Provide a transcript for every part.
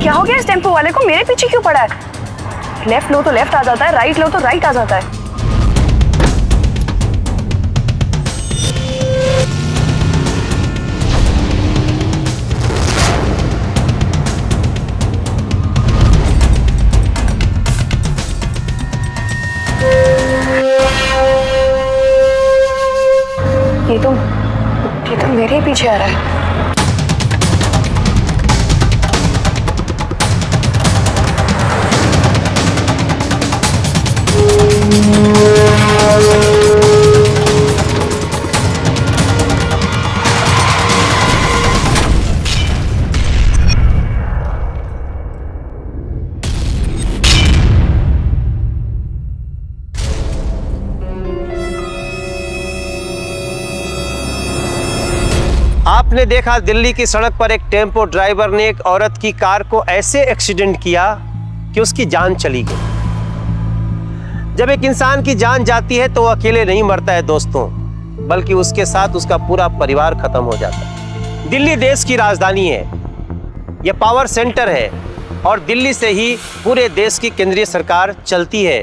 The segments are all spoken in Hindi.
क्या हो गया इस टेम्पो वाले को? मेरे पीछे क्यों पड़ा है? लेफ्ट लो तो लेफ्ट आ जाता है, राइट लो तो राइट आ जाता है। ये तो मेरे पीछे आ रहा है। आपने देखा दिल्ली की सड़क पर एक टेम्पो ड्राइवर ने एक औरत की कार को ऐसे एक्सीडेंट किया कि उसकी जान चली गई। जब एक इंसान की जान जाती है तो वो अकेले नहीं मरता है दोस्तों, बल्कि उसके साथ उसका पूरा परिवार खत्म हो जाता है। दिल्ली देश की राजधानी है, यह पावर सेंटर है और दिल्ली से ही पूरे देश की केंद्रीय सरकार चलती है।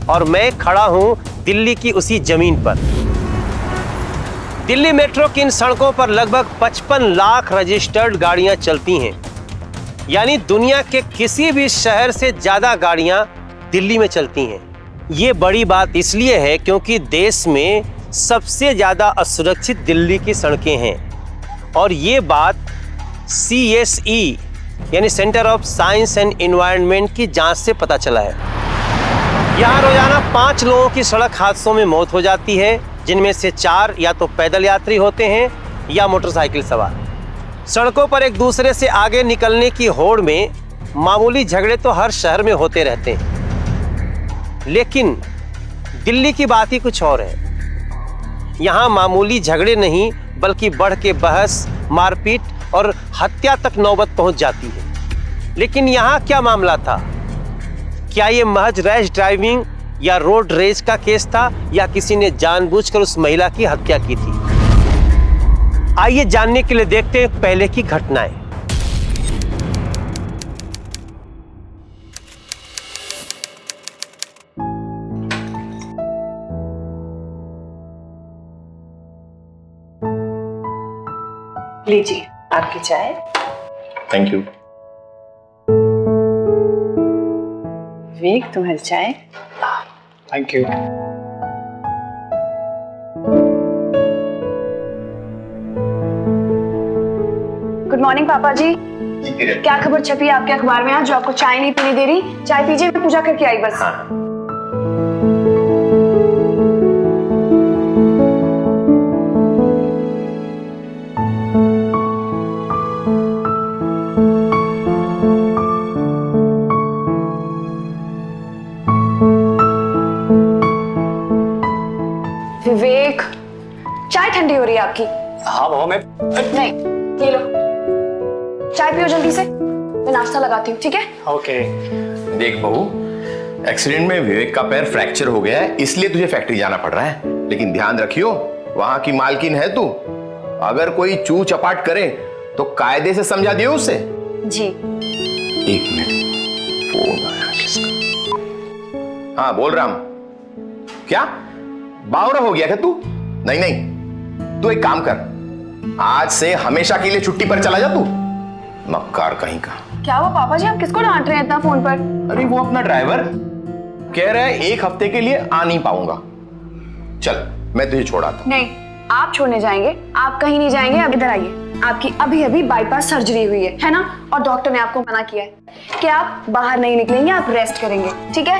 और मैं खड़ा हूं दिल्ली की उसी जमीन पर। दिल्ली मेट्रो की इन सड़कों पर लगभग 55 लाख रजिस्टर्ड गाड़ियां चलती हैं, यानी दुनिया के किसी भी शहर से ज्यादा गाड़ियां दिल्ली में चलती हैं। ये बड़ी बात इसलिए है क्योंकि देश में सबसे ज्यादा असुरक्षित दिल्ली की सड़कें हैं और ये बात CSE यानी centre of science and environment की जांच से पता चला है। यहाँ रोजाना 5 लोगों की सड़क हादसों में मौत हो जाती है, जिनमें से 4 या तो पैदल यात्री होते हैं या मोटरसाइकिल सवार। सड़कों पर एक दूसरे से आगे निकलने की होड़ में मामूली झगड़े तो हर शहर में होते रहते हैं, लेकिन दिल्ली की बात ही कुछ और है। यहाँ मामूली झगड़े नहीं बल्कि बढ़ के बहस, मारपीट और हत्या तक नौबत पहुंच जाती है। लेकिन यहाँ क्या मामला था? क्या ये महज रैश ड्राइविंग या रोड रेज का केस था या किसी ने जानबूझकर उस महिला की हत्या की थी? आइए जानने के लिए देखते हैं पहले की घटनाएं। लीजिए आपकी चाय। Thank you. विवेक तुम्हारी चाय। Thank you. गुड मॉर्निंग पापा जी। क्या खबर छपी है आपके अखबार में आज जो आपको चाय नहीं पीने दे रही? चाय पीजिए, मैं पूजा करके आई बस। हाँ। विवेक, चाय ठंडी हो रही है आपकी। हाँ बाबा, मैं नहीं, ये लो चाय पियो जल्दी से, मैं नाश्ता लगाती हूँ, ठीक है? ओके। देख बहू, एक्सीडेंट में विवेक का पैर फ्रैक्चर हो गया है, इसलिए तुझे फैक्ट्री जाना पड़ रहा है। लेकिन ध्यान रखियो, वहां की मालकिन है तू, अगर कोई चू चपाट करे तो कायदे से समझा दियो उसे। जी। एक मिनट, फोन आया किसका? हाँ बोल राम। क्या बावरा हो गया क्या तू? नहीं नहीं, तू एक काम कर, आज से हमेशा के लिए छुट्टी पर चला जा तू। मक्कार कहीं का। क्या हुआ पापा जी, आप किसको डांट रहे हैं इतना फोन पर? अरे वो अपना ड्राइवर कह रहा है 1 हफ्ते के लिए आ नहीं पाऊंगा। चल मैं तुझे छोड़ाता हूं। नहीं, आप छोड़ने जाएंगे? आप कहीं नहीं जाएंगे, अब इधर आइए। आपकी अभी अभी बाईपास सर्जरी हुई है ना? और डॉक्टर ने आपको मना किया है कि आप बाहर नहीं निकलेंगे, आप रेस्ट करेंगे, ठीक है?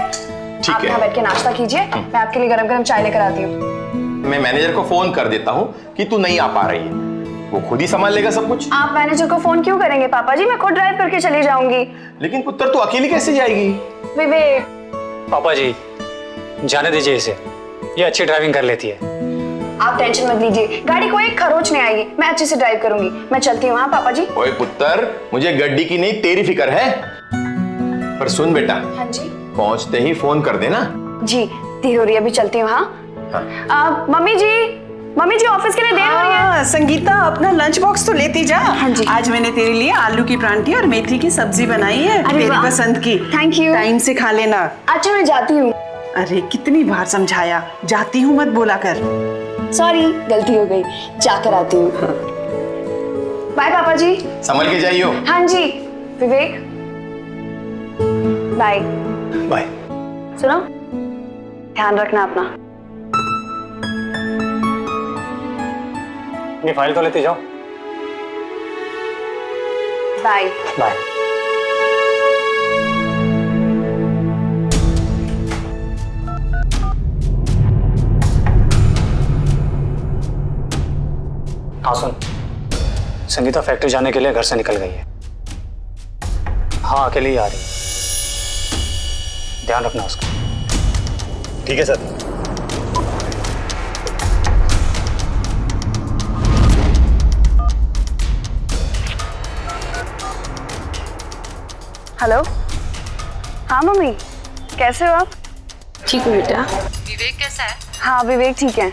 आप यहाँ बैठ के नाश्ता कीजिए, मैं आपके लिए गरम गरम चाय लेकर आती हूँ। मैं मैनेजर को फोन कर देता हूँ कि तू नहीं आ पा रही है, वो खुद ही संभाल लेगा सब कुछ। आप मैनेजर को फोन क्यों करेंगे पापा जी, मैं खुद ड्राइव करके चली जाऊंगी। लेकिन पुत्र तू अकेली कैसे जाएगी? विवेक। पापा जी जाने दीजिए इसे, ये अच्छी ड्राइविंग कर लेती है। आप टेंशन मत लीजिए, गाड़ी को एक खरोच नहीं आएगी, मैं अच्छे से ड्राइव करूंगी। मैं चलती हूँ। हाँ पापा जी। ओए पुत्र, मुझे गड्डी की नहीं तेरी फिक्र है। पर सुन बेटा। हाँ जी। पहुंचते ही फोन कर देना। जी, देर हो रही है, अभी चलती हूँ। हाँ, मम्मी जी, मम्मी जी ऑफिस के लिए देर हो रही है। हाँ, संगीता अपना लंच बॉक्स तो लेती जा। हाँ जी। आज मैंने तेरे लिए आलू की परांठी और मेथी की सब्जी बनाई है, अरे तेरी वाह। पसंद की। Thank you। टाइम से खा लेना। अच्छा मैं जाती हूँ। अरे कितनी बार समझाया, जाती हूँ मत बोला कर। सॉरी गलती हो गई, जाकर आती हूँ। बाय पापा जी। संभल के जाइयो। हाँ जी विवेक, बाय। बाय। सुनो, ध्यान रखना अपना। ये फाइल तो लेते जाओ। बाय। बाय। हाँ सुन, संगीता फैक्ट्री जाने के लिए घर से निकल गई है। हाँ अकेली ही आ रही है, ध्यान रखना उसका। ठीक है सर। हेलो, हाँ मम्मी, कैसे हो आप? ठीक हूँ बेटा। विवेक कैसा है? हाँ विवेक ठीक है,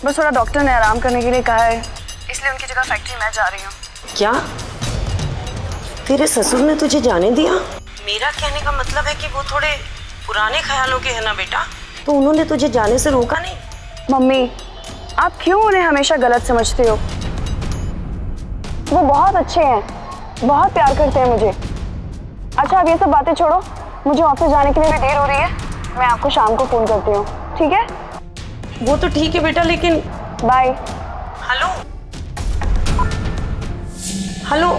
बस थोड़ा डॉक्टर ने आराम करने के लिए कहा है, इसलिए उनकी जगह फैक्ट्री मैं जा रही हूँ। क्या तेरे ससुर ने तुझे जाने दिया? मेरा कहने का मतलब है कि वो थोड़े पुराने ख्यालों के हैं ना बेटा, तो उन्होंने तुझे जाने से रोका नहीं? मम्मी, आप क्यों उन्हें हमेशा गलत समझते हो? वो बहुत अच्छे हैं, बहुत प्यार करते हैं मुझे। अच्छा अब ये सब बातें छोड़ो, मुझे ऑफिस जाने के लिए भी देर हो रही है, मैं आपको शाम को फोन करती हूँ, ठीक है? वो तो ठीक है बेटा, लेकिन बाय। Hello hello.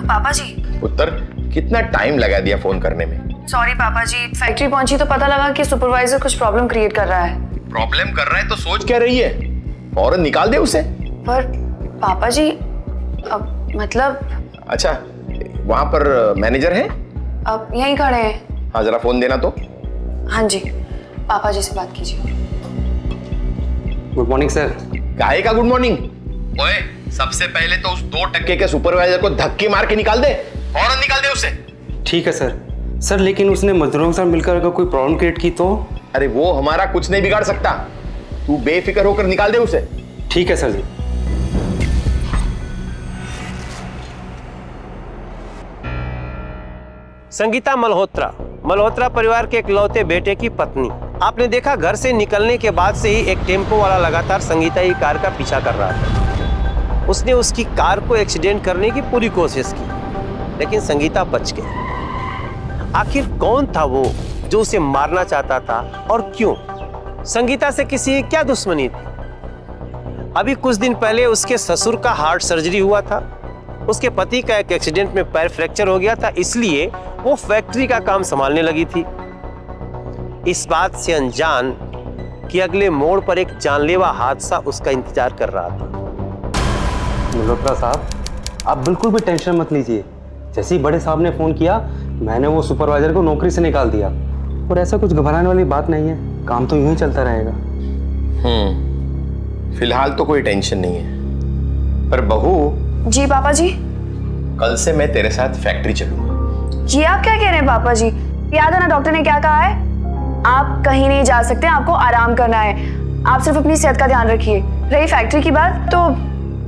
पापा जी। उत्तर कितना टाइम लगा दिया फोन करने में। सॉरी पापा जी, फैक्ट्री पहुंची तो पता लगा कि सुपरवाइजर कुछ प्रॉब्लम क्रिएट कर रहा है। प्रॉब्लम कर रहा है तो सोच क्या रही है, फौरन निकाल दे उसे। पर पापा जी अब मतलब। अच्छा वहां पर मैनेजर है? अब यहीं खड़े हैं। हाँ जरा फोन देना तो। हाँ जी, पापा जी से बात कीजिए। Good morning sir. काहे का गुड मॉर्निंग? ओए सबसे पहले तो उस 2% के सुपरवाइजर को धक्के मार के निकाल दे, फौरन निकाल दे उसे। ठीक है सर। सर लेकिन उसने मजदूरों के साथ मिलकर अगर कोई प्रॉब्लम क्रिएट की तो? अरे वो हमारा कुछ नहीं बिगाड़ सकता, तू बेफिक्र होकर निकाल दे उसे। ठीक है सर जी। संगीता मल्होत्रा परिवार के इकलौते बेटे की पत्नी। आपने देखा घर से निकलने के बाद से ही एक टेम्पो वाला लगातार संगीता की कार का पीछा कर रहा था। उसने उसकी कार को एक्सीडेंट करने की पूरी कोशिश की, लेकिन संगीता बच गई। आखिर कौन था वो जो उसे मारना चाहता था और क्यों? संगीता से किसी की क्या दुश्मनी थी? अभी कुछ दिन पहले उसके ससुर का हार्ट सर्जरी हुआ था, उसके पति का एक एक्सीडेंट में पैर फ्रैक्चर हो गया था, इसलिए वो फैक्ट्री का काम संभालने लगी थी। इस बात से अनजान कि अगले मोड़ पर एक जानलेवा हादसा उसका इंतजार कर रहा था। मल्होत्रा साहब, आप बिल्कुल भी टेंशन मत लीजिए। जैसे ही बड़े साहब ने फ़ोन किया मैंने वो सुपरवाइजर को नौकरी से निकाल दिया। और ऐसा कुछ घबराने वाली बात नहीं है, काम तो यूं ही चलता रहेगा। फिलहाल तो कोई टेंशन नहीं है, पर बहू। जी पापा जी। कल से मैं तेरे साथ फैक्ट्री चलूंगा। जी आप क्या कह रहे हैं पापा जी? याद है ना डॉक्टर ने क्या कहा है? आप कहीं नहीं जा सकते, आपको आराम करना है। आप सिर्फ अपनी सेहत का ध्यान रखिए। रही फैक्ट्री की बात, तो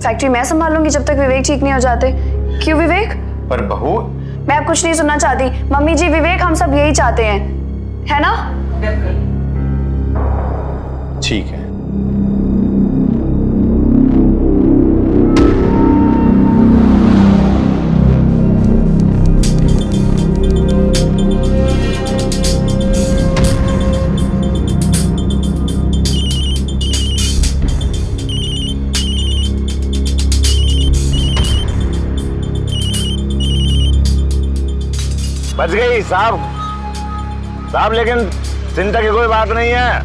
फैक्ट्री मैं संभाल लूंगी जब तक विवेक ठीक नहीं हो जाते। क्यों विवेक? पर बहू। मैं अब कुछ नहीं सुनना चाहती। मम्मी जी, विवेक, हम सब यही चाहते हैं, है ना? ठीक है। बच गई साहब। साहब लेकिन चिंता की कोई बात नहीं है,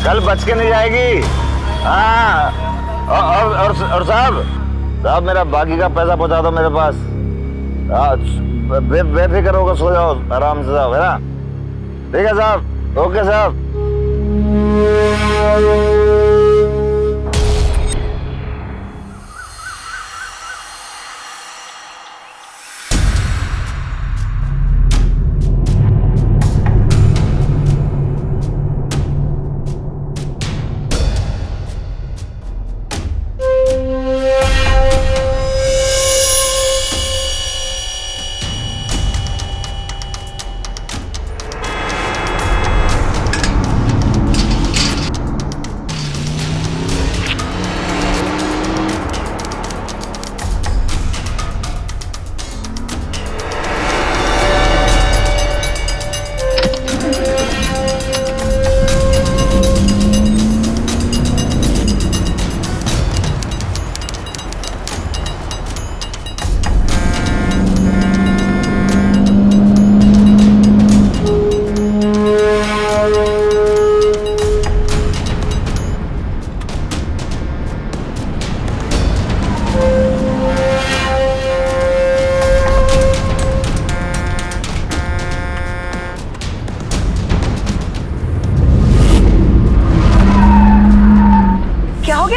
कल बच के नहीं जाएगी। हाँ, और साहब मेरा बाकी का पैसा पहुंचा दो मेरे पास। बेफिक्र होकर सो जाओ आराम से साहब, है ना? ठीक है साहब, ओके साहब।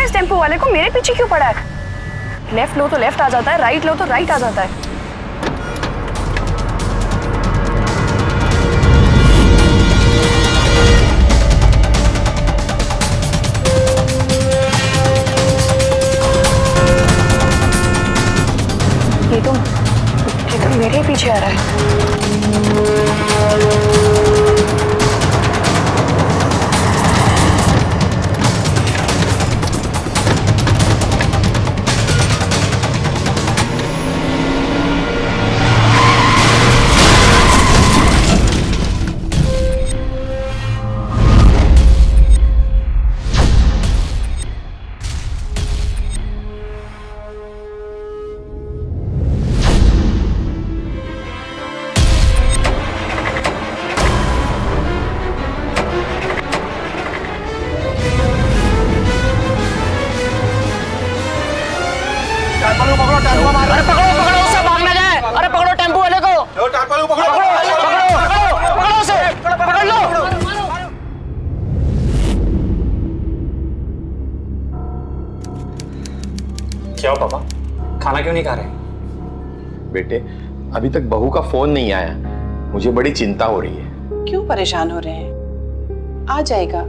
टेम्पो वाले को मेरे पीछे क्यों पड़ा है? लेफ्ट लो तो लेफ्ट आ जाता है, राइट लो तो राइट आ जाता है। ये तो मेरे पीछे आ रहा है। अरे पकड़ो उसे, भाग ना जाए। अरे पकड़ो टेम्पो वाले को, पकड़ो उसे, पकड़ लो। क्या हो पापा, खाना क्यों नहीं खा रहे? बेटे, अभी तक बहू का फोन नहीं आया, मुझे बड़ी चिंता हो रही है। क्यों परेशान हो रहे हैं? आ जाएगा।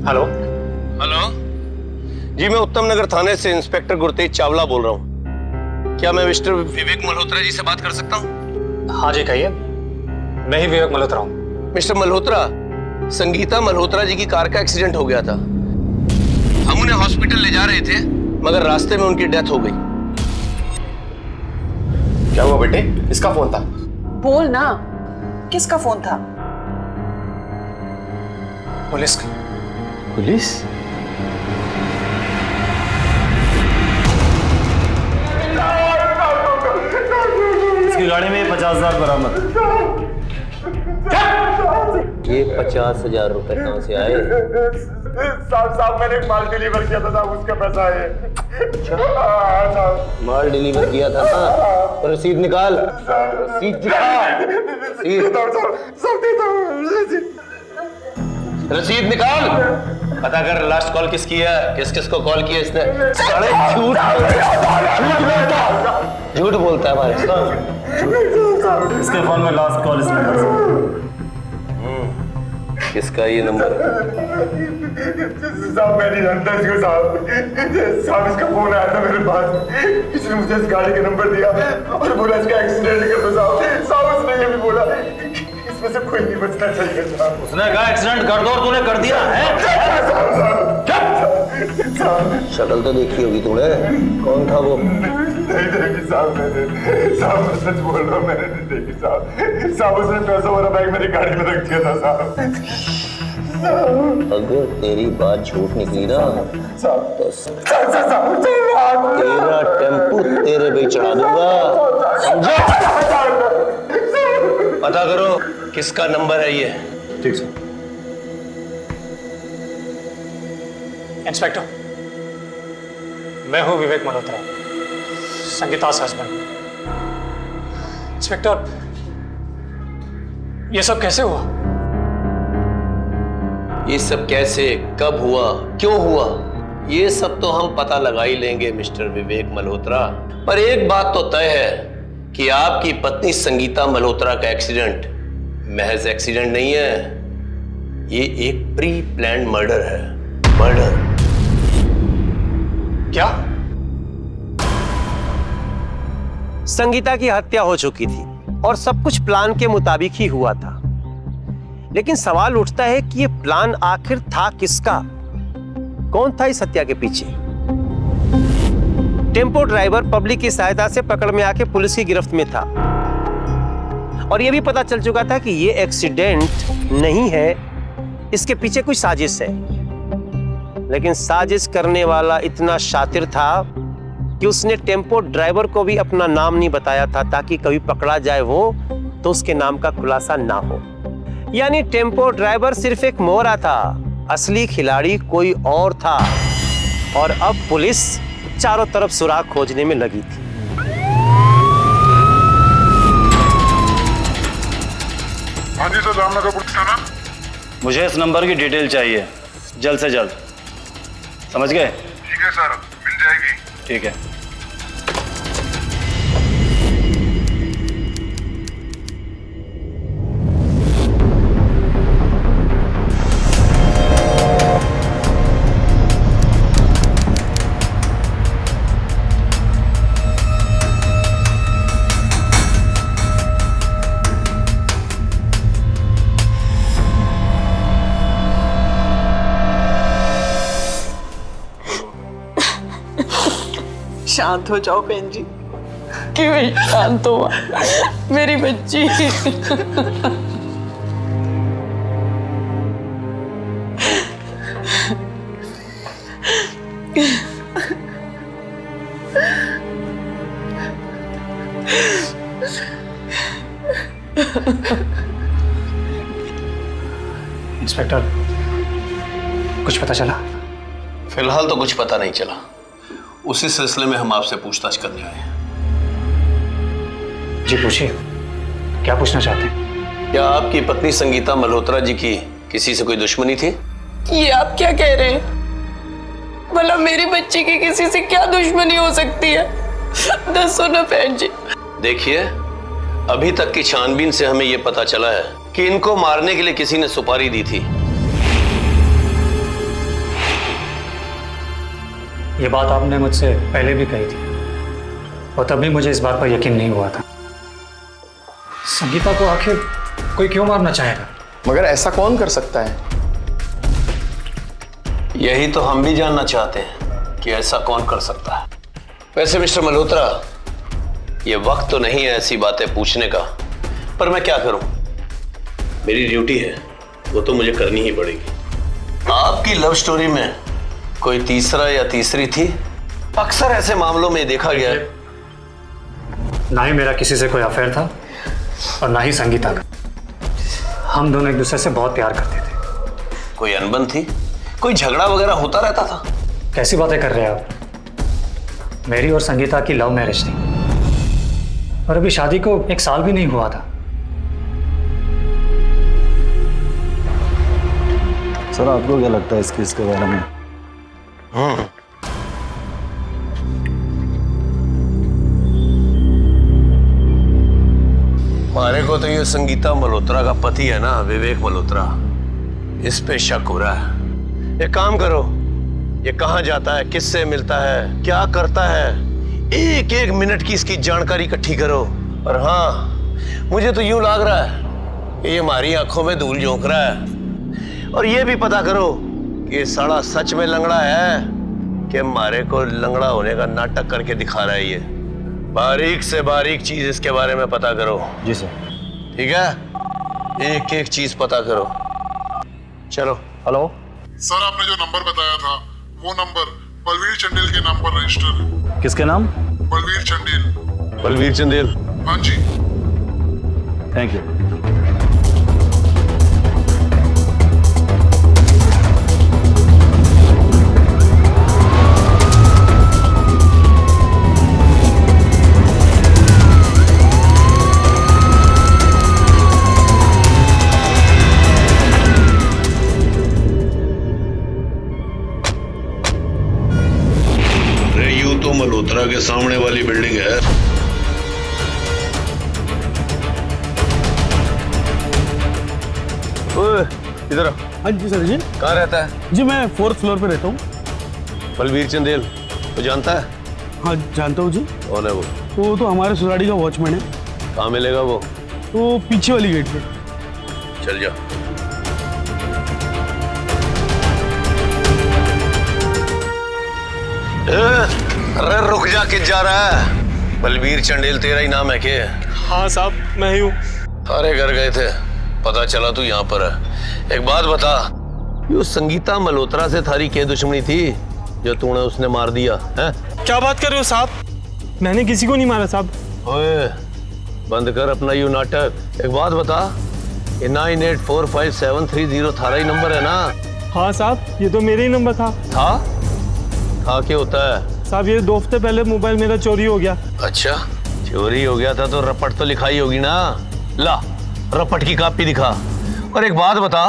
हेलो हेलो जी, मैं उत्तम नगर थाने से इंस्पेक्टर गुरतेज चावला बोल रहा हूँ। क्या मैं मिस्टर विवेक मल्होत्रा जी से बात कर सकता हूँ? हाँ जी कहिए, मैं ही विवेक मल्होत्रा हूँ। मिस्टर मल्होत्रा, संगीता मल्होत्रा जी की कार का एक्सीडेंट हो गया था। हम उन्हें हॉस्पिटल ले जा रहे थे, मगर रास्ते में उनकी डेथ हो गई। क्या हुआ बेटे? इसका फोन था। बोल ना, किसका फोन था? पुलिस का। पुलिस? इसकी गाड़ी में 50,000 बरामद। ये 50,000 रुपए कहाँ से आए? साहब मैंने एक माल डिलीवर किया था साहब, उसका पैसा है। हाँ, साहब। माल डिलीवर किया था ना, तो रसीद निकाल। रसीद दिखा। रसीद निकाल। पता कर लास्ट कॉल किसकी है, किस किस को कॉल किया इसने। साले झूठ बोलता है भाई। इसके फोन में लास्ट कॉल इस नंबर किसका ये नंबर? साहब मैं नहीं जानता इसको साहब इसका फोन आया था मेरे पास, इसने मुझे इस गाड़ी का नंबर दिया और बोला इसका एक्सीडेंट कर दो साहब उसने ये भी बोला इसमें से कोई नहीं बचना चाहिए साहब। उसने कहा एक्सीडेंट कर दो और तूने कर दिया है? शक्ल तो देखी होगी तूने, कौन था वो? नहीं देखी साहब मैंने, साहब मैं सच बोल रहा हूँ, मैंने नहीं देखी साहब उसने पैसा वाला बैग मेरी गाड़ी में रख दिया था साहब। अगर तेरी बात झूठ निकली ना तो तेरा टेम्पू तेरे पे चढ़ा दूंगा, समझा? पता करो किसका नंबर है ये। ठीक सर। इंस्पेक्टर, मैं हूं विवेक मल्होत्रा, संगीता's हस्बैंड। इंस्पेक्टर, ये सब कैसे हुआ? ये सब कैसे, कब हुआ, क्यों हुआ, ये सब तो हम पता लगा ही लेंगे मिस्टर विवेक मल्होत्रा। पर एक बात तो तय है कि आपकी पत्नी संगीता मल्होत्रा का एक्सीडेंट महज एक्सीडेंट नहीं है, ये एक प्री प्लान्ड मर्डर है। मर्डर। क्या? संगीता की हत्या हो चुकी थी और सब कुछ प्लान के मुताबिक ही हुआ था, लेकिन सवाल उठता है कि ये प्लान आखिर था किसका? कौन था इस हत्या के पीछे? टेम्पो ड्राइवर पब्लिक की सहायता से पकड़ में आके पुलिस की गिरफ्त में था और यह भी पता चल चुका था कि यह एक्सीडेंट नहीं है, इसके पीछे कुछ साजिश है। लेकिन साजिश करने वाला इतना शातिर था कि उसने टेम्पो ड्राइवर को भी अपना नाम नहीं बताया था, ताकि कभी पकड़ा जाए वो तो उसके नाम का खुलासा ना हो। यानी टेम्पो ड्राइवर सिर्फ एक मोहरा था, असली खिलाड़ी कोई और था। और अब पुलिस चारों तरफ सुराग खोजने में लगी थी। हाँ जी सर, रामनगर पुलिस थाना। मुझे इस नंबर की डिटेल चाहिए, जल्द से जल्द, समझ गए? ठीक है सर, मिल जाएगी। ठीक है। शांत हो जाओ बहन जी। क्यों शांत हुआ मेरी बच्ची? इंस्पेक्टर, कुछ पता चला? फिलहाल तो कुछ पता नहीं चला, उसी सिलसिले में हम आपसे पूछताछ करने आए हैं। जी पूछिए, क्या पूछना चाहते हैं? क्या आपकी पत्नी संगीता मल्होत्रा जी की किसी से कोई दुश्मनी थी? ये आप क्या कह रहे हैं? भला मेरी बच्ची की किसी से क्या दुश्मनी हो सकती है? दसो ना बहन जी। देखिए, अभी तक की छानबीन से हमें यह पता चला है कि इनको मारने के लिए किसी ने सुपारी दी थी। ये बात आपने मुझसे पहले भी कही थी और तब भी मुझे इस बात पर यकीन नहीं हुआ था। संगीता को आखिर कोई क्यों मारना चाहेगा? मगर ऐसा कौन कर सकता है? यही तो हम भी जानना चाहते हैं कि ऐसा कौन कर सकता है। वैसे मिस्टर मल्होत्रा, ये वक्त तो नहीं है ऐसी बातें पूछने का, पर मैं क्या करूं, मेरी ड्यूटी है, वो तो मुझे करनी ही पड़ेगी। आपकी लव स्टोरी में कोई तीसरा या तीसरी थी? अक्सर ऐसे मामलों में देखा गया है। ना ही मेरा किसी से कोई अफेयर था और ना ही संगीता का। हम दोनों एक दूसरे से बहुत प्यार करते थे। कोई अनबन थी? कोई झगड़ा वगैरह होता रहता था? कैसी बातें कर रहे हैं आप? मेरी और संगीता की लव मैरिज थी और अभी शादी को 1 साल भी नहीं हुआ था। सर आपको क्या लगता है इस केस के बारे में? हमारे को तो ये संगीता मल्होत्रा का पति है ना, विवेक मल्होत्रा, इस पे शक हो रहा है। एक काम करो, ये कहाँ जाता है, किससे मिलता है, क्या करता है, एक एक मिनट की इसकी जानकारी इकट्ठी करो। और हाँ, मुझे तो यूं लग रहा है कि ये हमारी आंखों में धूल झोंक रहा है। और ये भी पता करो कि ये साला सच में लंगड़ा है कि हमारे को लंगड़ा होने का नाटक करके दिखा रहा है। ये बारीक से बारीक चीज इसके बारे में पता करो। जी सर। ठीक है, एक एक चीज पता करो। चलो। हेलो सर, आपने जो नंबर बताया था वो नंबर बलवीर चंदेल के नाम पर रजिस्टर है। किसके नाम? बलवीर चंदेल। बलवीर चंदेल? हाँ जी। Thank you. तो मल्होत्रा के सामने वाली बिल्डिंग है। ओए, इधर आ। हाँ जी सर जी। कहाँ रहता है? जी मैं 4th फ्लोर पे रहता हूँ। बलवीर चंदेल तो जानता है? हाँ जानता हूँ जी। कौन है वो? वो तो हमारे सोसाइटी का वॉचमैन है। कहाँ मिलेगा वो? तो पीछे वाली गेट पे। चल जा। अरे रुक जा, किस जा रहा है? बलवीर चंदेल तेरा ही नाम है क्या? हाँ साहब मैं ही हूँ। अरे घर गए थे, पता चला तू यहाँ पर है। एक बात बता, ये संगीता मल्होत्रा से थारी क्या दुश्मनी थी जो तूने उसने मार दिया है? क्या बात कर रहे हो साहब? मैंने किसी को नहीं मारा साहब। ओए बंद कर अपना यू नाटक। एक बात बता, ये 98457330 थारा ही नंबर है ना? हाँ साहब ये तो मेरा ही नंबर था। था क्या होता है? साहब ये 2 हफ्ते पहले मोबाइल मेरा चोरी हो गया। अच्छा, चोरी हो गया था तो रपट तो लिखाई होगी ना? ला रपट की कॉपी दिखा। और एक बात बता,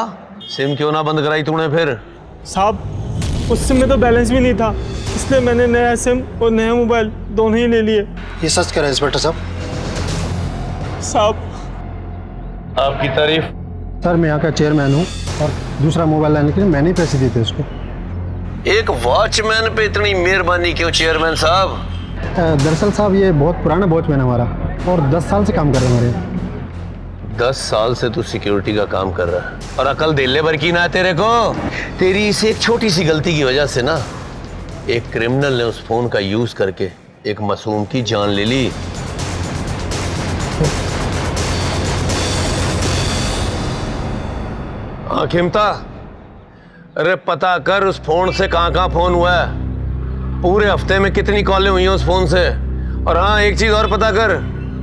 सिम क्यों ना बंद कराई तूने फिर? साहब उस सिम में तो बैलेंस भी नहीं था, इसलिए मैंने नया सिम और नया मोबाइल दोनों ही ले लिए। ये सच कह रहे हैं इंस्पेक्टर साहब? साहब आपकी तारीफ? सर मैं यहाँ का चेयरमैन हूँ और दूसरा मोबाइल लाने के लिए मैंने ही पैसे दिए थे उसको। एक वॉचमैन पे इतनी मेहरबानी क्यों चेयरमैन साहब? दरअसल साहब ये बहुत पुराना वॉचमैन है हमारा और 10 साल से काम कर रहे हैं हमारे। 10 साल से तू सिक्योरिटी का काम कर रहा है और अकल दिल्ले भर की ना है तेरे को? तेरी इस एक छोटी सी गलती की वजह से ना एक क्रिमिनल ने उस फोन का यूज करके एक मासूम की जान ले ली। हाँ खिमता, अरे पता कर उस फोन से कहाँ फोन हुआ है, पूरे हफ्ते में कितनी कॉलें हुई हैं उस फोन से। और हाँ एक चीज और पता कर,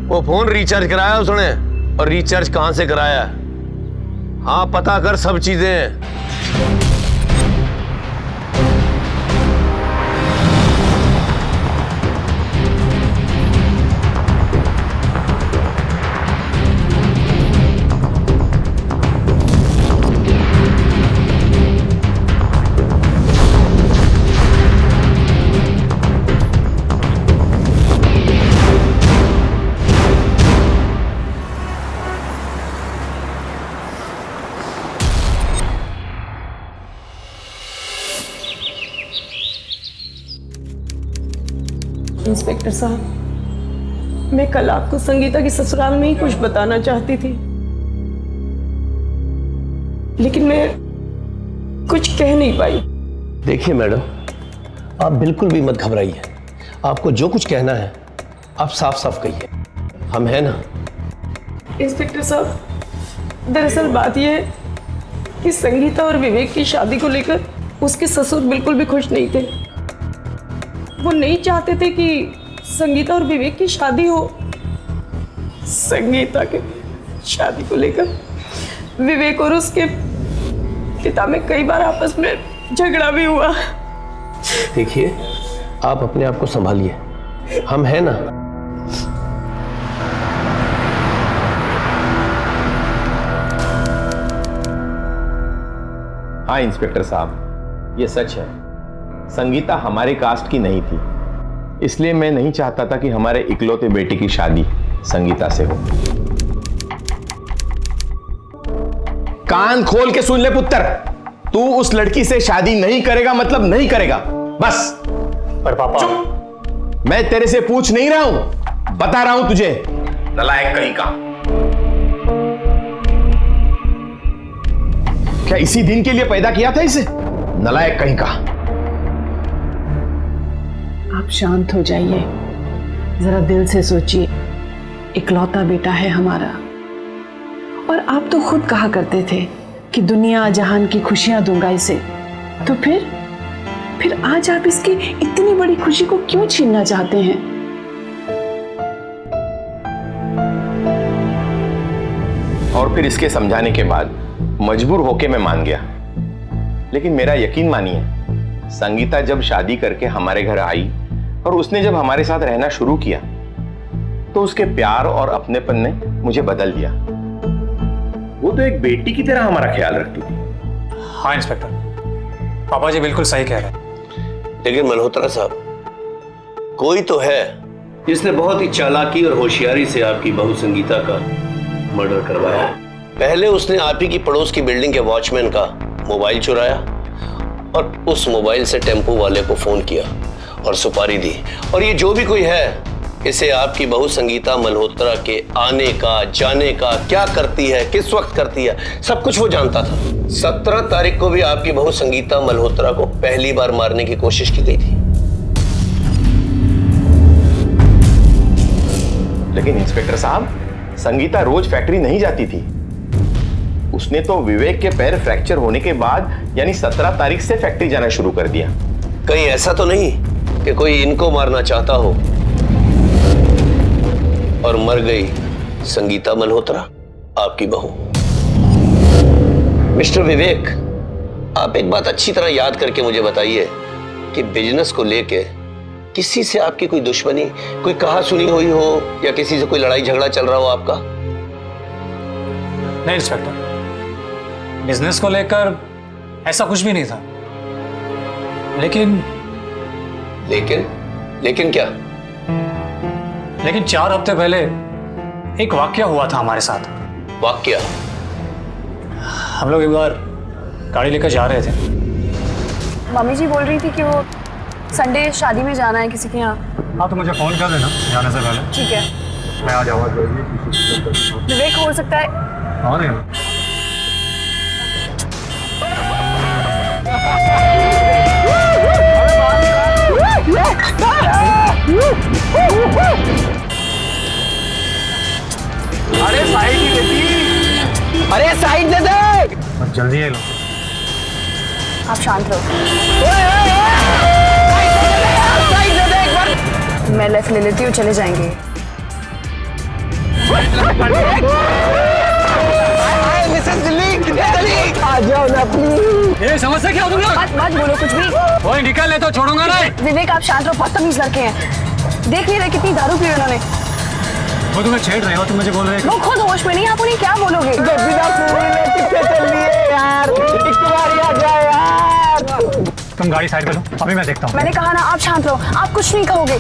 वो फोन रिचार्ज कराया उसने और रिचार्ज कहाँ से कराया? हाँ पता कर सब चीजें। इंस्पेक्टर साहब, मैं कल आपको संगीता की ससुराल में ही कुछ बताना चाहती थी, लेकिन मैं कुछ कह नहीं पाई। देखिए मैडम, आप बिल्कुल भी मत घबराइए। आपको जो कुछ कहना है आप साफ साफ कहिए, हम हैं ना। इंस्पेक्टर साहब, दरअसल बात यह है कि संगीता और विवेक की शादी को लेकर उसके ससुर बिल्कुल भी खुश नहीं थे। वो नहीं चाहते थे कि संगीता और विवेक की शादी हो। संगीता के शादी को लेकर विवेक और उसके पिता में कई बार आपस में झगड़ा भी हुआ। देखिए, आप अपने आप को संभालिए, हम हैं ना। हाँ इंस्पेक्टर साहब, ये सच है। संगीता हमारे कास्ट की नहीं थी, इसलिए मैं नहीं चाहता था कि हमारे इकलौते बेटे की शादी संगीता से हो। कान खोल के सुन ले पुत्र, तू उस लड़की से शादी नहीं करेगा मतलब नहीं करेगा, बस। पर पापा, चुप! मैं तेरे से पूछ नहीं रहा हूं, बता रहा हूं तुझे, नालायक कहीं का। क्या इसी दिन के लिए पैदा किया था इसे? नालायक कहीं का। आप शांत हो जाइए, जरा दिल से सोचिए। इकलौता बेटा है हमारा, और आप तो खुद कहा करते थे कि दुनिया जहान की खुशियां दूंगा इसे। तो फिर आज आप इसकी इतनी बड़ी खुशी को क्यों छीनना चाहते हैं? और फिर इसके समझाने के बाद मजबूर होके मैं मान गया। लेकिन मेरा यकीन मानिए, संगीता जब शादी करके हमारे घर आई और उसने जब हमारे साथ रहना शुरू किया, तो उसके प्यार और अपनेपन ने मुझे बदल दिया। वो तो एक बेटी की तरह हमारा ख्याल रखती थी। हाँ इंस्पेक्टर, पापा जी बिल्कुल सही कह रहे हैं। लेकिन मल्होत्रा साहब, कोई तो है जिसने बहुत ही चालाकी और होशियारी से आपकी बहू संगीता का मर्डर करवाया है। पहले उसने आप ही की पड़ोस की बिल्डिंग के वॉचमैन का मोबाइल चुराया और उस मोबाइल से टेम्पो वाले को फोन किया और सुपारी दी। और ये जो भी कोई है, इसे आपकी बहू संगीता मल्होत्रा के आने का, जाने का, क्या करती है, किस वक्त करती है, सब कुछ वो जानता था। 17 तारीख को भी आपकी बहू संगीता मल्होत्रा को पहली बार मारने की कोशिश की गई थी। लेकिन इंस्पेक्टर साहब, संगीता रोज फैक्ट्री नहीं जाती थी। उसने तो विवेक के पैर फ्रैक्चर होने के बाद यानी 17 तारीख से फैक्ट्री जाना शुरू कर दिया। कहीं ऐसा तो नहीं कि कोई इनको मारना चाहता हो और मर गई संगीता मल्होत्रा, आपकी बहू। मिस्टर विवेक, आप एक बात अच्छी तरह याद करके मुझे बताइए कि बिजनेस को लेके किसी से आपकी कोई दुश्मनी, कोई कहा सुनी हुई हो या किसी से कोई लड़ाई झगड़ा चल रहा हो आपका? नहीं इंस्पेक्टर, बिजनेस को लेकर ऐसा कुछ भी नहीं था। लेकिन क्या? लेकिन 4 हफ्ते पहले एक वाकया हुआ था हमारे साथ। वाकया? हम लोग एक बार गाड़ी लेकर जा रहे थे। मम्मी जी बोल रही थी कि वो संडे शादी में जाना है किसी के यहाँ। हाँ तो मुझे फोन कर देना जाने से पहले। ठीक है, मैं आ जाऊंगा। विवेक हो सकता है। हाँ नहीं। अरे साइड ही देती, अरे साइड दे दे। बस जल्दी है लो। आप शांत रहो। साइड दे दे एक बार। मैं लेफ्ट ले लेती हूँ, चले जाएंगे। मिसेस दिल्ली, दिल्ली आ जाओ ना प्लीज। ये समस्या क्या हो तुम लोग? मत बोलो कुछ भी। कोई निकल ले तो छोड़ूंगा नहीं। विवेक आप शांत रहो, बदतमीज लड़के हैं। देख नहीं रहे कितनी दारू पी उन्होंने। वो तुम्हें छेड़ रहे हो, तुम मुझे बोल रहे हो। वो खुद होश में नहीं, आप उन्हें क्या बोलोगे? यार एक बार आ जाए यार। तुम गाड़ी साइड कर लो, अभी मैं देखता हूँ। मैंने कहा ना आप शांत रहो, आप कुछ नहीं कहोगे।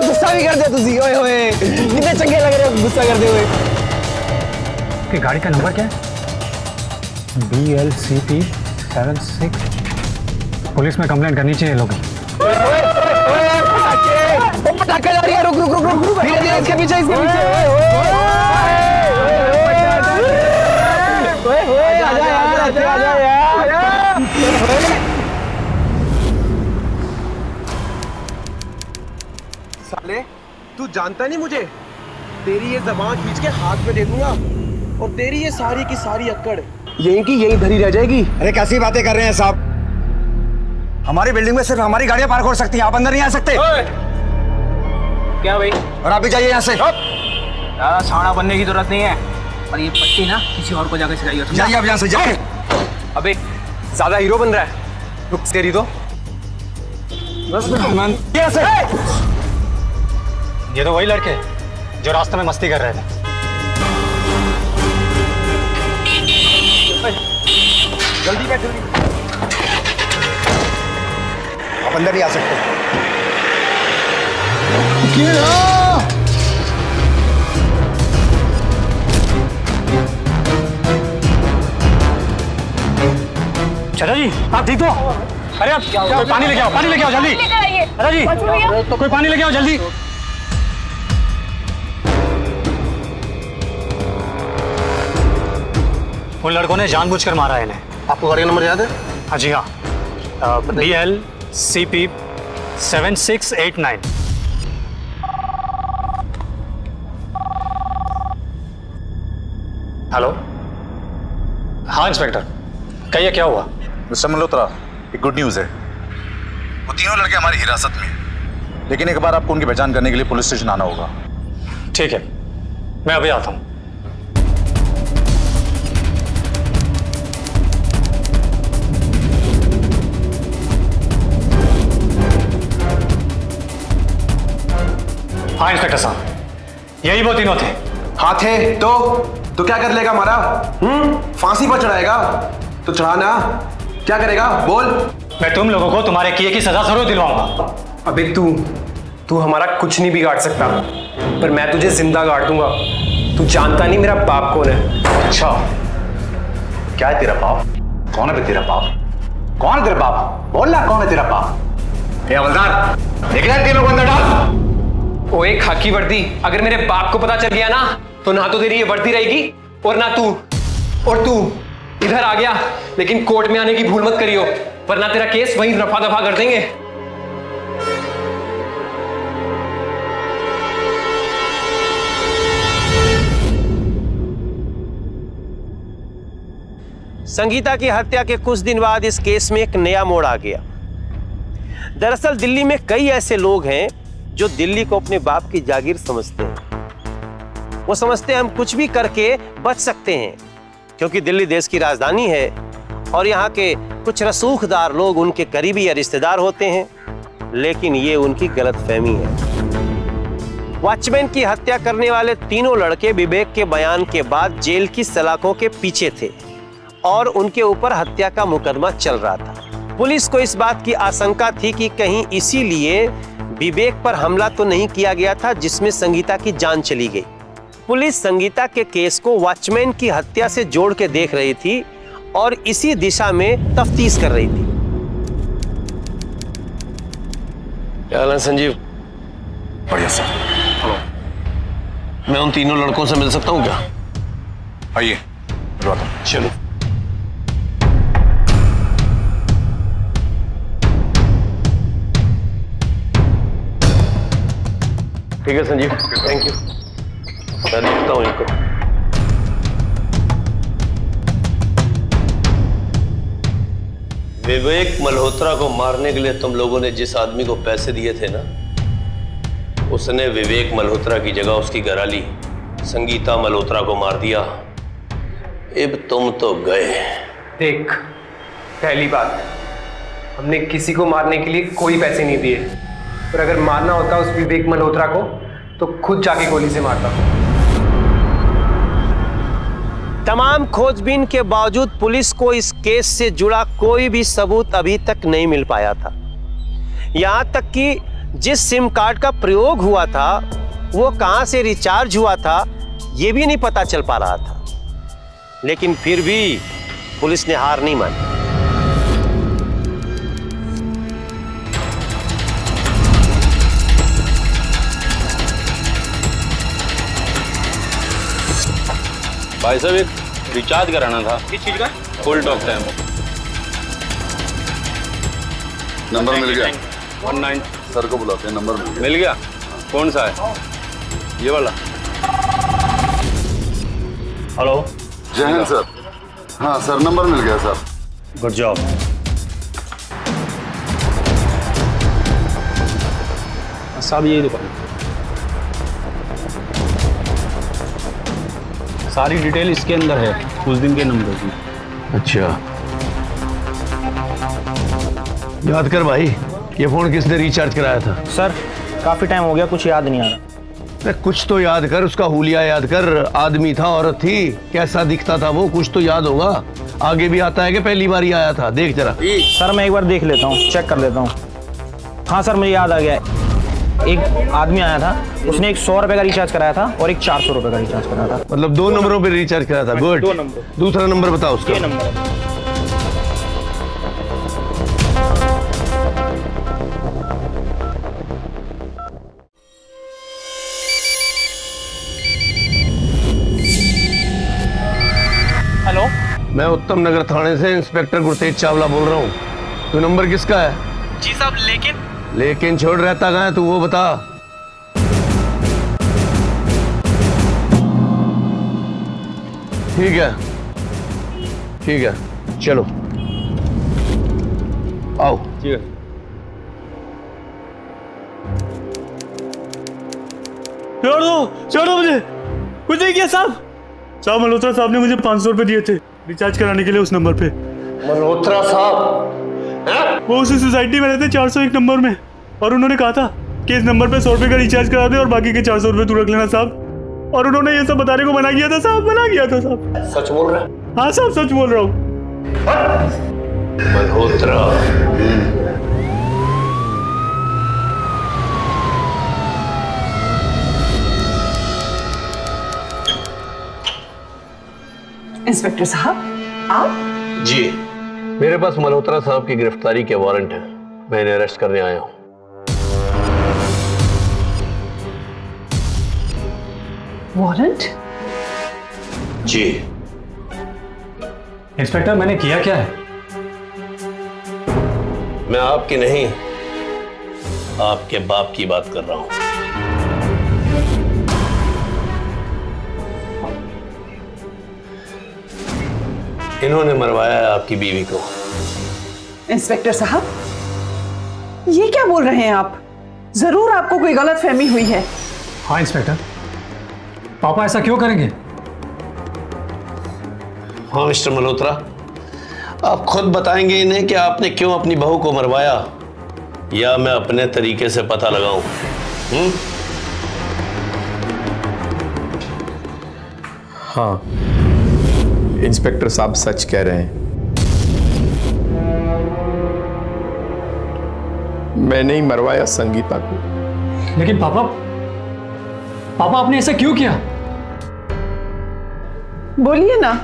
गुस्सा भी कर दे तुझी। ओए होए कितने चंगे लग रहे हो गुस्सा करते हुए। कि गाड़ी का नंबर क्या है? BLCP 76। पुलिस में कंप्लेंट करनी चाहिए लोग। पटाखे जा रही है, रुक रुक रुक रुक, धीरे धीरे इसके पीछे साले, तू जानता नहीं मुझे। तेरी ये जबान खींच के हाथ में दे दूंगा और तेरी ये सारी की सारी अक्कड़ यहीं की यहीं धरी रह जाएगी। अरे कैसी बातें कर रहे हैं साहब? हमारी बिल्डिंग में सिर्फ हमारी गाड़ियां पार्क हो सकती हैं, आप अंदर नहीं आ सकते। क्या भाई? और आप भी जाइए यहाँ से। ज्यादा छाना बनने की जरूरत नहीं है, और ये पट्टी ना किसी और को जाकर सिखाइए। जाइए आप यहाँ से, जाइए। अबे ज्यादा हीरो बन रहा है, रुक तेरी तो बस कैसे? ये तो वही लड़के जो रास्ते में मस्ती कर रहे थे। जल्दी बैठ, जल्दी। आप अंदर ही आ सकते हैं। चाचा जी आप ठीक हो? अरे आप कोई पानी लेके आओ, पानी लेके आओ जल्दी। चाचा जी तो कोई पानी लेके आओ जल्दी। उन लड़कों ने जानबूझकर मारा है इन्हें। आपको गाड़ी का नंबर याद है? हाँ जी हाँ, DLCP 7689। हेलो, हाँ इंस्पेक्टर, कहिए क्या हुआ? मिस्टर मल्होत्रा, एक गुड न्यूज़ है। वो तीनों लड़के हमारी हिरासत में हैं, लेकिन एक बार आपको उनकी पहचान करने के लिए पुलिस स्टेशन आना होगा। ठीक है, मैं अभी आता हूँ। हाँ इंस्पेक्टर साहब, यही वो तीनों थे। हाँ थे तो क्या कर लेगा हमारा? फांसी पर चढ़ाएगा तो चढ़ाना, क्या करेगा बोल? मैं तुम लोगों को तुम्हारे किए की सजा जरूर दिलवाऊंगा। अबे तू हमारा कुछ नहीं बिगाड़ सकता, पर मैं तुझे जिंदा गाड़ दूंगा। तू जानता नहीं मेरा बाप कौन है। अच्छा, क्या है तेरा बाप? कौन है तेरा बाप? कौन है तेरा बाप? बोल ना, कौन है तेरा बाप? हे हवलदार, देख रहे तीनों को अंदर डाल। ओए खाकी वर्दी, अगर मेरे बाप को पता चल गया ना तो ना तो तेरी ये वर्दी रहेगी और ना तू इधर आ गया, लेकिन कोर्ट में आने की भूल मत करियो, वरना तेरा केस वहीं रफा दफा कर देंगे। संगीता की हत्या के कुछ दिन बाद इस केस में एक नया मोड़ आ गया। दरअसल दिल्ली में कई ऐसे लोग हैं जो दिल्ली को अपने बाप की जागीर समझते हैं। वो समझते हैं हम कुछ भी करके बच सकते हैं, क्योंकि दिल्ली देश की राजधानी है और यहाँ के कुछ रसूखदार लोग उनके करीबी या रिश्तेदार होते हैं। लेकिन ये उनकी गलतफहमी है। वॉचमैन की हत्या करने वाले तीनों लड़के विवेक के बयान के बाद जेल की सलाखों के पीछे थे और उनके ऊपर हत्या का मुकदमा चल रहा था। पुलिस को इस बात की आशंका थी कि कहीं इसीलिए विवेक पर हमला तो नहीं किया गया था जिसमें संगीता की जान चली गई। पुलिस संगीता के केस को वॉचमैन की हत्या से जोड़ के देख रही थी और इसी दिशा में तफ्तीश कर रही थी। क्या हाल है संजीव? बढ़िया सर। मैं उन तीनों लड़कों से मिल सकता हूँ क्या? आइए, चलो। ठीक है संजीव, थैंक यू। मैं देखता हूँ इनको। विवेक मल्होत्रा को मारने के लिए तुम लोगों ने जिस आदमी को पैसे दिए थे ना, उसने विवेक मल्होत्रा की जगह उसकी घरवाली संगीता मल्होत्रा को मार दिया। अब तुम तो गए। देख, पहली बात, हमने किसी को मारने के लिए कोई पैसे नहीं दिए, और अगर मारना होता उस विवेक मल्होत्रा को तो खुद जाके गोली से मारता। तमाम खोजबीन के बावजूद पुलिस को इस केस से जुड़ा कोई भी सबूत अभी तक नहीं मिल पाया था। यहां तक कि जिस सिम कार्ड का प्रयोग हुआ था वो कहां से रिचार्ज हुआ था यह भी नहीं पता चल पा रहा था। लेकिन फिर भी पुलिस ने हार नहीं मानी। भाई साहब, एक रिचार्ज कराना था। किस चीज का? Full talk time. नंबर मिल गया? 19 सर को बुलाते हैं, नंबर मिल गया। कौन सा है? ये वाला। हेलो, जय हिंद सर। हाँ सर, नंबर मिल गया सर। Good job. साहब यही दुकान। सारी डिटेल इसके अंदर है, उस दिन के नंबर की। अच्छा, याद कर भाई, ये फोन किसने रिचार्ज कराया था? सर काफ़ी टाइम हो गया, कुछ याद नहीं आ रहा। अरे कुछ तो याद कर, उसका हुलिया याद कर। आदमी था, औरत थी, कैसा दिखता था वो, कुछ तो याद होगा। आगे भी आता है कि पहली बार ही आया था? देख जरा। सर मैं एक बार देख लेता हूँ, चेक कर लेता हूँ। हाँ सर मुझे याद आ गया, एक आदमी आया था, उसने एक 100 रुपये का रिचार्ज कराया था और एक 400 रुपये का रिचार्ज कराया था। मतलब 2 नंबरों पे रिचार्ज कराया था। गुड। 2 नंबर। दूसरा नंबर बताओ उसका। ये नंबर है। हेलो, मैं उत्तम नगर थाने से इंस्पेक्टर गुरतेज चावला बोल रहा हूँ। तो नंबर किसका है? जी साहब, लेकिन छोड़ रहता कहाँ है तू, वो बता। ठीक है, ठीक है, चलो आओ। ठीक है। छोड़ दो मुझे, कुछ नहीं किया साहब। साहब मल्होत्रा साहब ने मुझे 500 रुपए दिए थे रिचार्ज कराने के लिए उस नंबर पे। मल्होत्रा साहब वो उसी सोसाइटी में रहते 401 नंबर में, और उन्होंने कहा था कि इस नंबर पे 100 रुपए का रिचार्ज करा दे और बाकी के 400 रुपए तू रख लेना साहब। और उन्होंने ये सब बताने को मना किया था साहब, मना किया था साहब। सच बोल रहा है? हाँ साहब सच बोल रहा हूँ। मल्होत्रा, इंस्पेक्टर साहब आप? जी, मेरे पास मल्होत्रा साहब की गिरफ्तारी के वारंट है, मैं इन्हें अरेस्ट करने आया हूं। वारंट? जी। इंस्पेक्टर मैंने किया क्या है? मैं आपकी नहीं, आपके बाप की बात कर रहा हूं। इन्होंने मरवाया है आपकी बीवी को। इंस्पेक्टर साहब ये क्या बोल रहे हैं आप? जरूर आपको कोई गलत फहमी हुई है। हाँ इंस्पेक्टर, पापा ऐसा क्यों करेंगे? हाँ मिस्टर मल्होत्रा, आप खुद बताएंगे इन्हें कि आपने क्यों अपनी बहू को मरवाया, या मैं अपने तरीके से पता लगाऊं? हाँ इंस्पेक्टर साहब सच कह रहे हैं, मैंने ही मरवाया संगीता को। लेकिन पापा आपने ऐसा क्यों किया? बोलिए ना।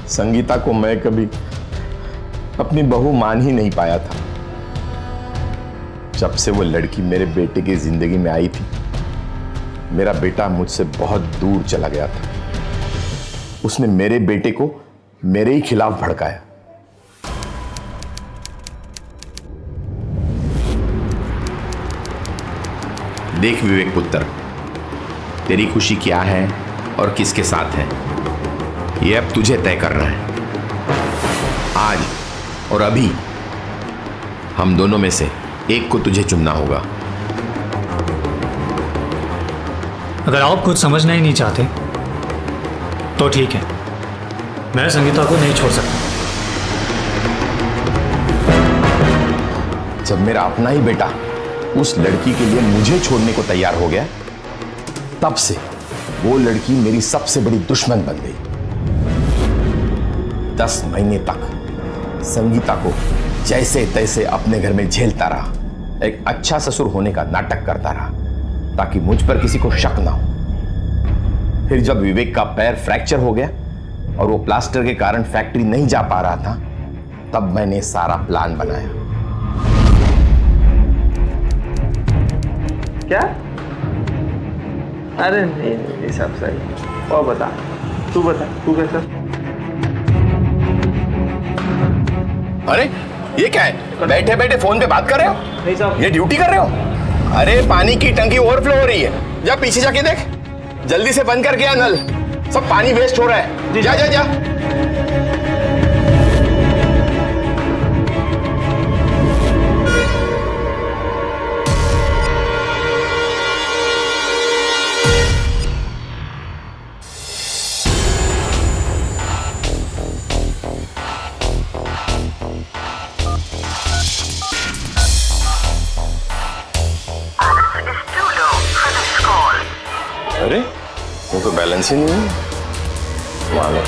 संगीता को मैं कभी अपनी बहू मान ही नहीं पाया था। जब से वो लड़की मेरे बेटे की जिंदगी में आई थी, मेरा बेटा मुझसे बहुत दूर चला गया था। उसने मेरे बेटे को मेरे ही खिलाफ भड़काया। देख विवेक पुत्र, तेरी खुशी क्या है और किसके साथ है, ये अब तुझे तय करना है। आज और अभी हम दोनों में से एक को तुझे चुनना होगा। अगर आप कुछ समझना ही नहीं चाहते तो ठीक है, मैं संगीता को नहीं छोड़ सकता। जब मेरा अपना ही बेटा उस लड़की के लिए मुझे छोड़ने को तैयार हो गया, तब से वो लड़की मेरी सबसे बड़ी दुश्मन बन गई। 10 महीने तक संगीता को जैसे तैसे अपने घर में झेलता रहा, एक अच्छा ससुर होने का नाटक करता रहा ताकि मुझ पर किसी को शक ना हो। फिर जब विवेक का पैर फ्रैक्चर हो गया और वो प्लास्टर के कारण फैक्ट्री नहीं जा पा रहा था, तब मैंने सारा प्लान बनाया। क्या? अरे नहीं सब सही। और बता, तू कैसा? अरे ये क्या है, बैठे बैठे फोन पे बात कर रहे हो? नहीं साहब, ये ड्यूटी कर रहे हो? अरे पानी की टंकी ओवरफ्लो हो रही है, जा पीछे जाके देख, जल्दी से बंद करके आ नल। सब पानी वेस्ट हो रहा है। जा जा जा। अरे वो तो बैलेंस ही नहीं है। मानो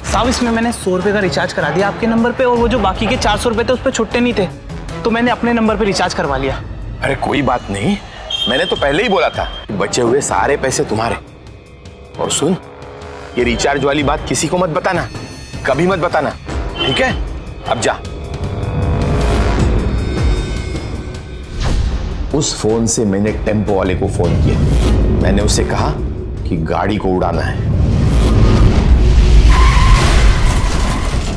साहब इसमें मैंने 100 रुपए का रिचार्ज करा दिया आपके नंबर पे, और वो जो बाकी के 400 रुपए थे उस पर छुट्टे नहीं थे, तो मैंने अपने नंबर पे रिचार्ज करवा लिया। अरे कोई बात नहीं, मैंने तो पहले ही बोला था कि बचे हुए सारे पैसे तुम्हारे। और सुन, ये रिचार्ज वाली बात किसी को मत बताना, कभी मत बताना, ठीक है? अब जा। उस फोन से मैंने टेम्पो वाले को फोन किया। मैंने उससे कहा कि गाड़ी को उड़ाना है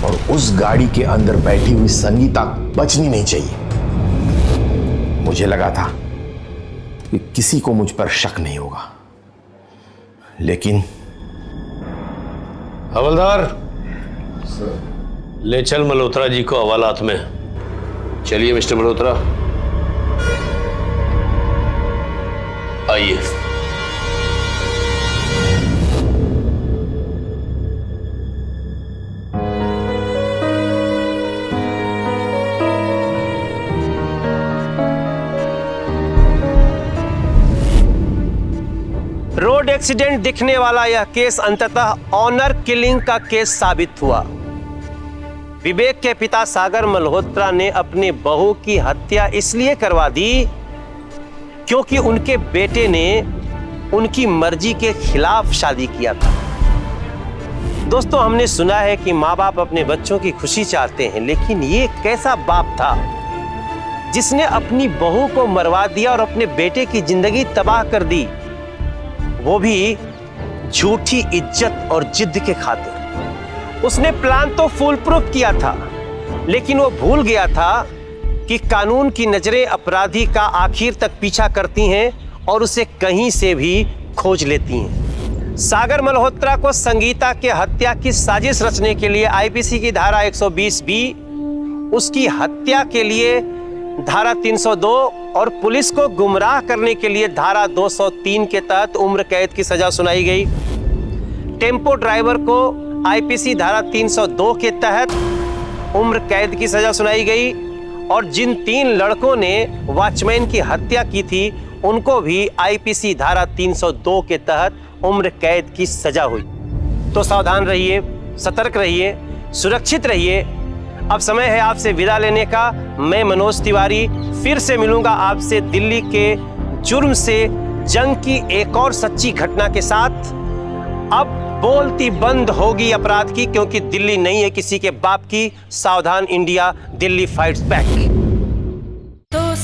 और उस गाड़ी के अंदर बैठी हुई संगीता बचनी नहीं चाहिए। मुझे लगा था कि किसी को मुझ पर शक नहीं होगा, लेकिन हवलदार ले चल मल्होत्रा जी को हवालात में। चलिए मिस्टर मल्होत्रा, आइए। रोड एक्सीडेंट दिखने वाला यह केस अंततः ऑनर किलिंग का केस साबित हुआ। विवेक के पिता सागर मल्होत्रा ने अपनी बहू की हत्या इसलिए करवा दी क्योंकि उनके बेटे ने उनकी मर्जी के खिलाफ शादी किया था। दोस्तों, हमने सुना है कि माँ बाप अपने बच्चों की खुशी चाहते हैं, लेकिन ये कैसा बाप था जिसने अपनी बहू को मरवा दिया और अपने बेटे की जिंदगी तबाह कर दी, वो भी झूठी इज्जत और जिद के खातिर। उसने प्लान तो फुल प्रूफ किया था, लेकिन वो भूल गया था कि कानून की नजरें अपराधी का आखिर तक पीछा करती हैं और उसे कहीं से भी खोज लेती हैं। सागर मल्होत्रा को संगीता के हत्या की साजिश रचने के लिए आईपीसी की धारा 120B, उसकी हत्या के लिए धारा 302 और पुलिस को गुमराह करने के लिए धारा 203 के तहत उम्र कैद की सजा सुनाई गई। टेम्पो ड्राइवर को आईपीसी धारा 302 के तहत उम्र कैद की सजा सुनाई गई और जिन 3 लड़कों ने वॉचमैन की हत्या की थी उनको भी आईपीसी धारा 302 के तहत उम्र कैद की सजा हुई। तो सावधान रहिए, सतर्क रहिए, सुरक्षित रहिए। अब समय है आपसे विदा लेने का। मैं मनोज तिवारी फिर से मिलूंगा आपसे दिल्ली के जुर्म से जंग की एक और सच्ची घटना के साथ। अब बोलती बंद होगी अपराध की, क्योंकि दिल्ली नहीं है किसी के बाप की। सावधान इंडिया, दिल्ली फाइट्स बैक। तो